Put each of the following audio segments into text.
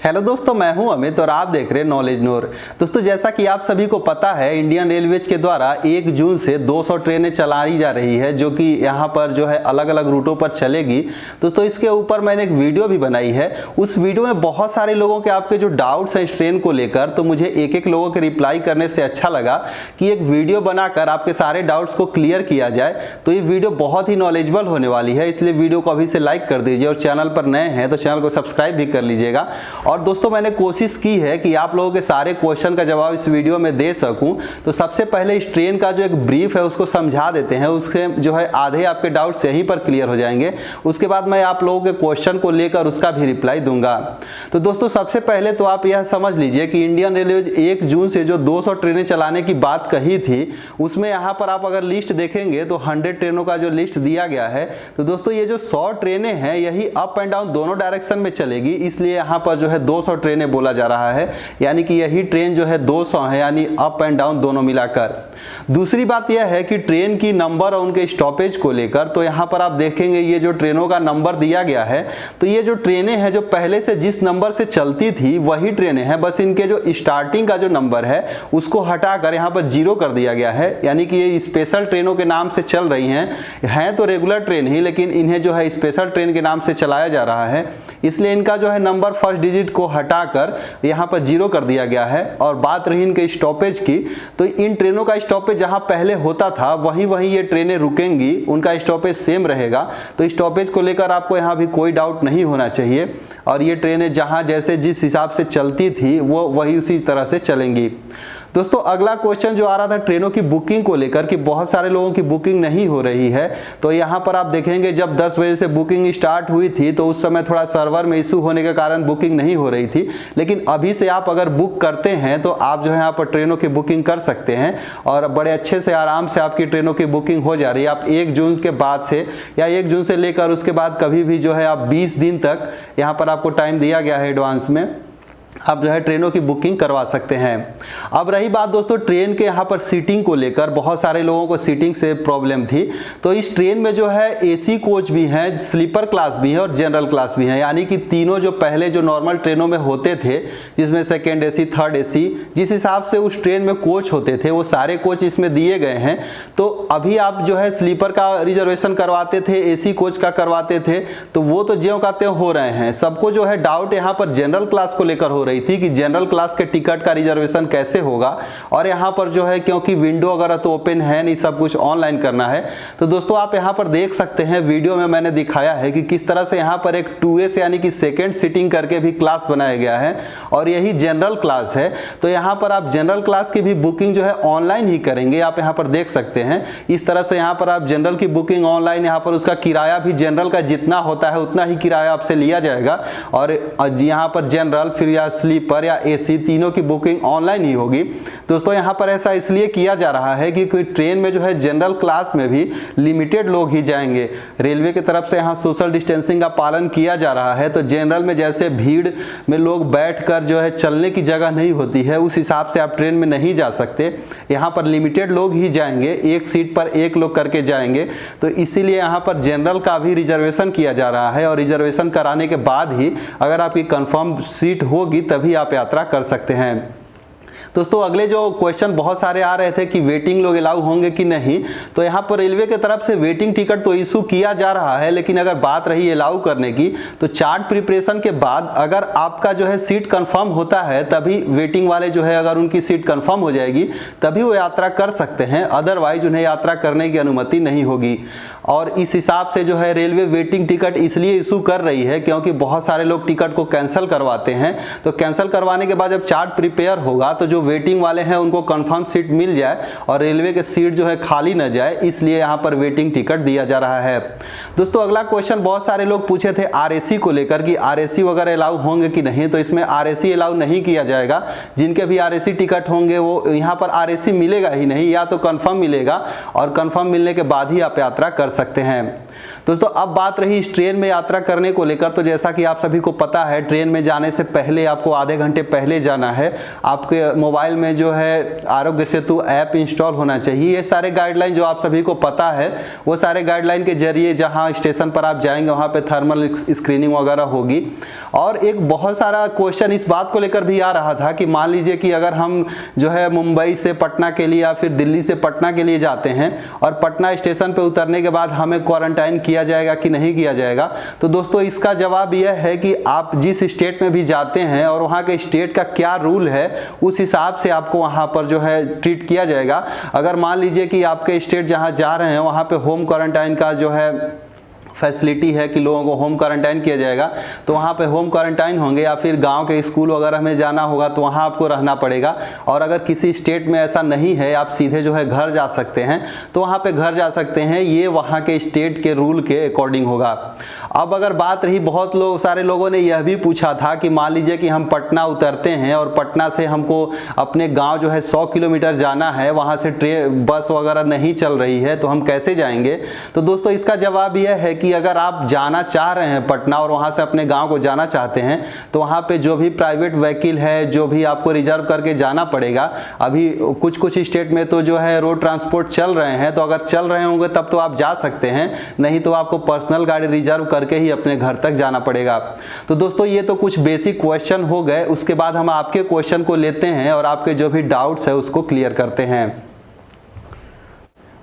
Hello दोस्तों, मैं हूं अमित और आप देख रहे हैं नॉलेज नूर। दोस्तों, जैसा कि आप सभी को पता है, इंडियन रेलवेज के द्वारा 1 जून से 200 ट्रेनें चलाई जा रही है, जो कि यहां पर जो है अलग अलग रूटों पर चलेगी। दोस्तों, इसके ऊपर मैंने एक वीडियो भी बनाई है। उस वीडियो में बहुत सारे लोगों के आपके जो डाउट्स हैं इस ट्रेन को लेकर, तो मुझे एक एक लोगों के रिप्लाई करने से अच्छा लगा कि एक वीडियो बनाकर आपके सारे डाउट्स को क्लियर किया जाए। तो ये वीडियो बहुत ही नॉलेजेबल होने वाली है, इसलिए वीडियो को अभी से लाइक कर दीजिए और चैनल पर नए हैं तो चैनल को सब्सक्राइब भी कर लीजिएगा। और दोस्तों, मैंने कोशिश की है कि आप लोगों के सारे क्वेश्चन का जवाब इस वीडियो में दे सकूं। तो सबसे पहले इस ट्रेन का जो एक ब्रीफ है उसको समझा देते हैं, उसके जो है आधे आपके डाउट्स यहीं पर क्लियर हो जाएंगे। उसके बाद मैं आप लोगों के क्वेश्चन को लेकर उसका भी रिप्लाई दूंगा। तो दोस्तों, सबसे पहले तो आप यह समझ लीजिए कि इंडियन रेलवे 1 जून से जो 200 ट्रेनें चलाने की बात कही थी, उसमें यहाँ पर आप अगर लिस्ट देखेंगे तो 100 ट्रेनों का जो लिस्ट दिया गया है। तो दोस्तों, ये जो 100 ट्रेनें हैं यही अप एंड डाउन दोनों डायरेक्शन में चलेगी, इसलिए यहाँ पर जो है 200 ट्रेनें बोला जा रहा है, यानी कि यही ट्रेन जो है 200 है, यानी अप एंड डाउन दोनों मिलाकर। दूसरी बात यह है कि ट्रेन की नंबर और उनके स्टॉपेज को लेकर, तो यहाँ पर आप देखेंगे ये जो ट्रेनों का नंबर दिया गया है, तो ये जो ट्रेनें हैं जो पहले से जिस नंबर से चलती थी वही ट्रेनें हैं, बस इनके जो स्टार्टिंग का जो नंबर है उसको हटाकर यहाँ पर 0 कर दिया गया है। यानी कि ये स्पेशल ट्रेनों के नाम से चल रही हैं तो रेगुलर ट्रेन ही, लेकिन इन्हें जो है स्पेशल ट्रेन के नाम से चलाया जा रहा है, इसलिए इनका जो है नंबर फर्स्ट डिजिट को हटाकर यहाँ पर 0 कर दिया गया है। और बात रही इनके स्टॉपेज की, तो इन ट्रेनों का स्टॉपेज जहाँ पहले होता था वहीं ये ट्रेनें रुकेंगी, उनका स्टॉपेज सेम रहेगा। तो स्टॉपेज को लेकर आपको यहाँ भी कोई डाउट नहीं होना चाहिए, और ये ट्रेनें जहाँ जैसे जिस हिसाब से चलती थी वो वही उसी तरह से चलेंगी। दोस्तों, अगला क्वेश्चन जो आ रहा था ट्रेनों की बुकिंग को लेकर कि बहुत सारे लोगों की बुकिंग नहीं हो रही है, तो यहाँ पर आप देखेंगे जब 10 बजे से बुकिंग स्टार्ट हुई थी तो उस समय थोड़ा सर्वर में इशू होने के कारण बुकिंग नहीं हो रही थी, लेकिन अभी से आप अगर बुक करते हैं तो आप जो है यहाँ पर ट्रेनों की बुकिंग कर सकते हैं और बड़े अच्छे से आराम से आपकी ट्रेनों की बुकिंग हो जा रही है। आप 1 जून के बाद से या 1 जून से लेकर उसके बाद कभी भी जो है आप 20 दिन तक यहाँ पर आपको टाइम दिया गया है एडवांस में, आप जो है ट्रेनों की बुकिंग करवा सकते हैं। अब रही बात दोस्तों ट्रेन के यहाँ पर सीटिंग को लेकर, बहुत सारे लोगों को सीटिंग से प्रॉब्लम थी। तो इस ट्रेन में जो है एसी कोच भी हैं, स्लीपर क्लास भी है और जनरल क्लास भी है, यानी कि तीनों जो पहले जो नॉर्मल ट्रेनों में होते थे, जिसमें सेकेंड एसी, थर्ड एसी, जिस हिसाब से उस ट्रेन में कोच होते थे वो सारे कोच इसमें दिए गए हैं। तो अभी आप जो है स्लीपर का रिजर्वेशन करवाते थे, एसी कोच का करवाते थे, तो वो तो ज्यों का त्यों हो रहे हैं। सबको जो है डाउट यहाँ पर जनरल क्लास को लेकर हो रही थी कि जनरल क्लास के टिकट का रिजर्वेशन कैसे होगा, और यहाँ पर जो है क्योंकि विंडो वगैरह तो ओपन है नहीं, सब कुछ ऑनलाइन करना है। तो दोस्तों, आप यहाँ पर देख सकते हैं वीडियो में मैंने दिखाया है कि किस तरह से यहाँ पर एक 2S यानी कि सेकेंड सीटिंग करके भी क्लास बनाया गया है, और यही जनरल क्लास है। तो यहाँ पर आप जनरल क्लास की भी बुकिंग जो है ऑनलाइन ही करेंगे, आप यहाँ पर देख सकते हैं। इस तरह से यहाँ पर आप जनरल की बुकिंग ऑनलाइन, यहाँ पर उसका किराया भी जनरल का जितना होता है उतना ही किराया आपसे लिया जाएगा, और यहाँ पर जनरल फिर या स्लीपर या एसी तीनों की बुकिंग ऑनलाइन ही होगी। दोस्तों, यहाँ पर ऐसा इसलिए किया जा रहा है कि कोई ट्रेन में जो है जनरल क्लास में भी लिमिटेड लोग ही जाएंगे। रेलवे की तरफ से यहाँ सोशल डिस्टेंसिंग का पालन किया जा रहा है, तो जनरल में जैसे भीड़ में लोग बैठकर जो है चलने की जगह नहीं होती है, उस हिसाब से आप ट्रेन में नहीं जा सकते। यहाँ पर लिमिटेड लोग ही जाएंगे, एक सीट पर एक लोग करके जाएंगे। तो इसीलिए यहाँ पर जनरल का भी रिजर्वेशन किया जा रहा है, और रिजर्वेशन कराने के बाद ही अगर आपकी कंफर्म सीट होगी तभी आप यात्रा कर सकते हैं। दोस्तों, अगले जो क्वेश्चन बहुत सारे आ रहे थे कि वेटिंग लोग अलाउ होंगे कि नहीं, तो यहाँ पर रेलवे की तरफ से वेटिंग टिकट तो इशू किया जा रहा है, लेकिन अगर बात रही अलाउ करने की, तो चार्ट प्रिपरेशन के बाद अगर आपका जो है सीट कंफर्म होता है तभी वेटिंग वाले जो है अगर उनकी सीट कंफर्म हो जाएगी तभी वो यात्रा कर सकते हैं, अदरवाइज उन्हें यात्रा करने की अनुमति नहीं होगी। और इस हिसाब से जो है रेलवे वेटिंग टिकट इसलिए इशू कर रही है क्योंकि बहुत सारे लोग टिकट को कैंसिल करवाते हैं। तो कैंसिल करवाने के बाद जब चार्ट प्रिपेयर होगा तो जो वेटिंग वाले हैं उनको कंफर्म सीट मिल जाए और रेलवे के सीट जो है खाली न जाए, इसलिए यहाँ पर वेटिंग टिकट दिया जा रहा है। दोस्तों, अगला क्वेश्चन बहुत सारे लोग पूछे थे आरएसी को लेकर कि आरएसी वगैरह अलाउ होंगे कि नहीं, तो इसमें आरएसी अलाउ नहीं किया जाएगा। जिनके भी आरएसी टिकट होंगे वो यहाँ पर आरएसी मिलेगा ही नहीं, या तो कंफर्म मिलेगा और कंफर्म मिलने के बाद ही आप यात्रा कर सकते हैं। दोस्तों अब बात रही इस ट्रेन में यात्रा करने को लेकर, तो जैसा कि आप सभी को पता है ट्रेन में जाने से पहले आपको आधे घंटे पहले जाना है। आपके मोबाइल में जो है आरोग्य सेतु ऐप इंस्टॉल होना चाहिए। ये सारे गाइडलाइन जो आप सभी को पता है, वो सारे गाइडलाइन के जरिए जहां स्टेशन पर आप जाएंगे वहां पे थर्मल स्क्रीनिंग वगैरह होगी। और एक बहुत सारा क्वेश्चन इस बात को लेकर भी आ रहा था कि मान लीजिए कि अगर हम जो है मुंबई से पटना के लिए या फिर दिल्ली से पटना के लिए जाते हैं और पटना स्टेशन पे उतरने के बाद हमें क्वारंटाइन किया जाएगा कि नहीं किया जाएगा। तो दोस्तों इसका जवाब यह है कि आप जिस स्टेट में भी जाते हैं और वहाँ के स्टेट का क्या रूल है उस हिसाब से आपको वहाँ पर जो है ट्रीट किया जाएगा। अगर मान लीजिए कि आपके स्टेट जहाँ जा रहे हैं वहाँ पे होम क्वारंटाइन का जो है फैसिलिटी है कि लोगों को होम क्वारंटाइन किया जाएगा, तो वहाँ पे होम क्वारंटाइन होंगे। या फिर गांव के स्कूल वगैरह में जाना होगा तो वहाँ आपको रहना पड़ेगा। और अगर किसी स्टेट में ऐसा नहीं है, आप सीधे जो है घर जा सकते हैं, तो वहाँ पे घर जा सकते हैं। ये वहाँ के स्टेट के रूल के अकॉर्डिंग होगा। अब अगर बात रही, बहुत लोग सारे लोगों ने यह भी पूछा था कि मान लीजिए कि हम पटना उतरते हैं और पटना से हमको अपने गाँव जो है 100 किलोमीटर जाना है, वहाँ से ट्रेन बस वगैरह नहीं चल रही है, तो हम कैसे जाएंगे। तो दोस्तों इसका जवाब यह है कि अगर आप जाना चाह रहे हैं पटना और वहां से अपने गांव को जाना चाहते हैं, तो वहां पे जो भी प्राइवेट व्हीकल है जो भी आपको रिजर्व करके जाना पड़ेगा। अभी कुछ कुछ स्टेट में तो जो है रोड ट्रांसपोर्ट चल रहे हैं, तो अगर चल रहे होंगे तब तो आप जा सकते हैं, नहीं तो आपको पर्सनल गाड़ी रिजर्व करके ही अपने घर तक जाना पड़ेगा। तो दोस्तों ये तो कुछ बेसिक क्वेश्चन हो गए। उसके बाद हम आपके क्वेश्चन को लेते हैं और आपके जो भी डाउट्स है उसको क्लियर करते हैं।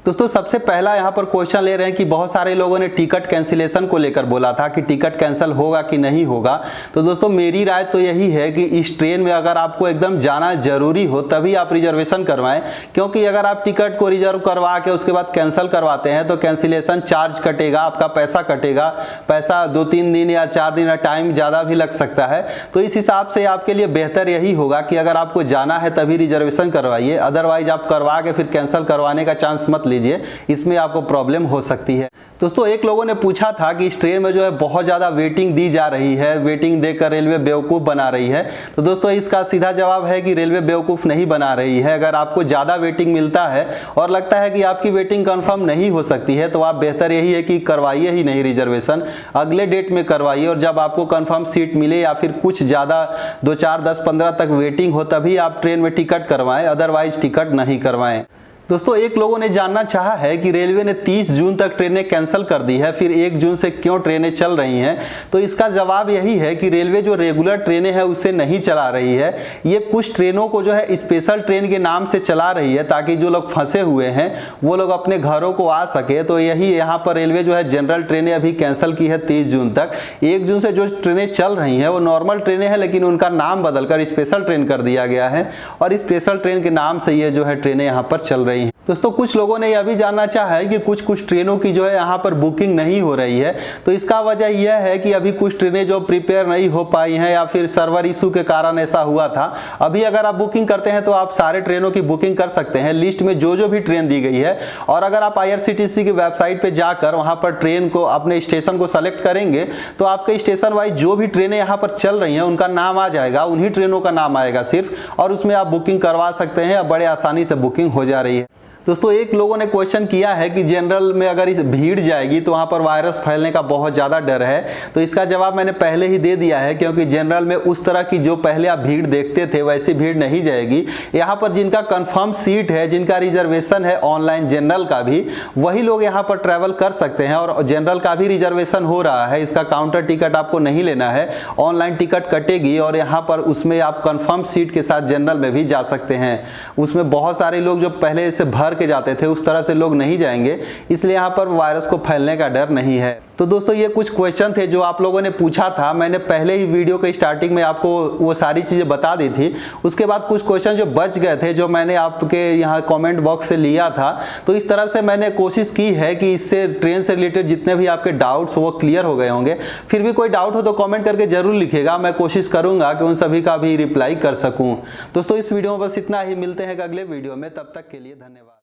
दोस्तों सबसे पहला यहाँ पर क्वेश्चन ले रहे हैं कि बहुत सारे लोगों ने टिकट कैंसिलेशन को लेकर बोला था कि टिकट कैंसिल होगा कि नहीं होगा। तो दोस्तों मेरी राय तो यही है कि इस ट्रेन में अगर आपको एकदम जाना जरूरी हो तभी आप रिजर्वेशन करवाएं, क्योंकि अगर आप टिकट को रिजर्व करवा के उसके बाद कैंसिल करवाते हैं तो कैंसिलेशन चार्ज कटेगा, आपका पैसा कटेगा। पैसा 2-3 दिन या 4 दिन या टाइम ज़्यादा भी लग सकता है। तो इस हिसाब से आपके लिए बेहतर यही होगा कि अगर आपको जाना है तभी रिजर्वेशन करवाइए, अदरवाइज आप करवा के फिर कैंसिल करवाने का चांस मत लीजिए, इसमें आपको प्रॉब्लम हो सकती है। दोस्तों एक लोगों ने पूछा था कि इस ट्रेन में जो है बहुत ज़्यादा वेटिंग दी जा रही है, वेटिंग देकर रेलवे बेवकूफ़ बना रही है। तो दोस्तों इसका सीधा जवाब है कि रेलवे बेवकूफ़ नहीं बना रही है। अगर आपको ज़्यादा वेटिंग मिलता है और लगता है कि आपकी वेटिंग कंफर्म नहीं हो सकती है, तो आप बेहतर यही है कि करवाइए ही नहीं रिजर्वेशन, अगले डेट में करवाइए। और जब आपको कंफर्म सीट मिले या फिर कुछ ज़्यादा 2, 4, 10, 15 तक वेटिंग हो तभी आप ट्रेन में टिकट करवाएं, अदरवाइज टिकट नहीं करवाएं। दोस्तों एक लोगों ने जानना चाहा है कि रेलवे ने 30 जून तक ट्रेनें कैंसिल कर दी है, फिर 1 जून से क्यों ट्रेनें चल रही हैं। तो इसका जवाब यही है कि रेलवे जो रेगुलर ट्रेनें हैं उससे नहीं चला रही है। ये कुछ ट्रेनों को जो है स्पेशल ट्रेन के नाम से चला रही है, ताकि जो लोग फंसे हुए हैं वो लोग अपने घरों को आ सके। तो यही यहाँ पर रेलवे जो है जनरल ट्रेनें अभी कैंसिल की है 30 जून तक। 1 जून से जो ट्रेनें चल रही हैं वो नॉर्मल ट्रेनें हैं, लेकिन उनका नाम बदलकर स्पेशल ट्रेन कर दिया गया है और स्पेशल ट्रेन के नाम से ये जो है ट्रेनें यहाँ पर चल रही हैं। दोस्तों कुछ लोगों ने यह भी जानना चाहा है कि कुछ ट्रेनों की जो है यहाँ पर बुकिंग नहीं हो रही है। तो इसका वजह यह है कि अभी कुछ ट्रेनें जो प्रिपेयर नहीं हो पाई हैं या फिर सर्वर इशू के कारण ऐसा हुआ था। अभी अगर आप बुकिंग करते हैं तो आप सारे ट्रेनों की बुकिंग कर सकते हैं, लिस्ट में जो भी ट्रेन दी गई है। और अगर आप IRCTC की वेबसाइट पर जाकर वहाँ पर ट्रेन को अपने स्टेशन को सेलेक्ट करेंगे तो आपके स्टेशन वाइज जो भी ट्रेनें यहाँ पर चल रही हैं उनका नाम आ जाएगा, उन्हीं ट्रेनों का नाम आएगा सिर्फ, और उसमें आप बुकिंग करवा सकते हैं। बड़े आसानी से बुकिंग हो जा रही है। दोस्तों एक लोगों ने क्वेश्चन किया है कि जनरल में अगर इस भीड़ जाएगी तो वहाँ पर वायरस फैलने का बहुत ज़्यादा डर है। तो इसका जवाब मैंने पहले ही दे दिया है, क्योंकि जनरल में उस तरह की जो पहले आप भीड़ देखते थे वैसी भीड़ नहीं जाएगी। यहाँ पर जिनका कंफर्म सीट है, जिनका रिजर्वेशन है ऑनलाइन जनरल का भी, वही लोग यहाँ पर ट्रैवल कर सकते हैं। और जनरल का भी रिजर्वेशन हो रहा है, इसका काउंटर टिकट आपको नहीं लेना है, ऑनलाइन टिकट कटेगी और यहाँ पर उसमें आप कंफर्म सीट के साथ जनरल में भी जा सकते हैं। उसमें बहुत सारे लोग जो पहले से भर के जाते थे उस तरह से लोग नहीं जाएंगे, इसलिए यहाँ पर वायरस को फैलने का डर नहीं है। तो दोस्तों ये कुछ क्वेश्चन थे जो आप लोगों ने पूछा था। मैंने पहले ही वीडियो के स्टार्टिंग में आपको वो सारी चीज़ें बता दी थी। उसके बाद कुछ क्वेश्चन जो बच गए थे, जो मैंने आपके यहाँ कमेंट बॉक्स से लिया था, तो इस तरह से मैंने कोशिश की है कि इससे ट्रेन से रिलेटेड जितने भी आपके डाउट्स वो क्लियर हो गए होंगे। फिर भी कोई डाउट हो तो कमेंट करके जरूर लिखिएगा, मैं कोशिश करूँगा कि उन सभी का भी रिप्लाई कर सकूँ। दोस्तों इस वीडियो में बस इतना ही, मिलते हैं अगले वीडियो में, तब तक के लिए धन्यवाद।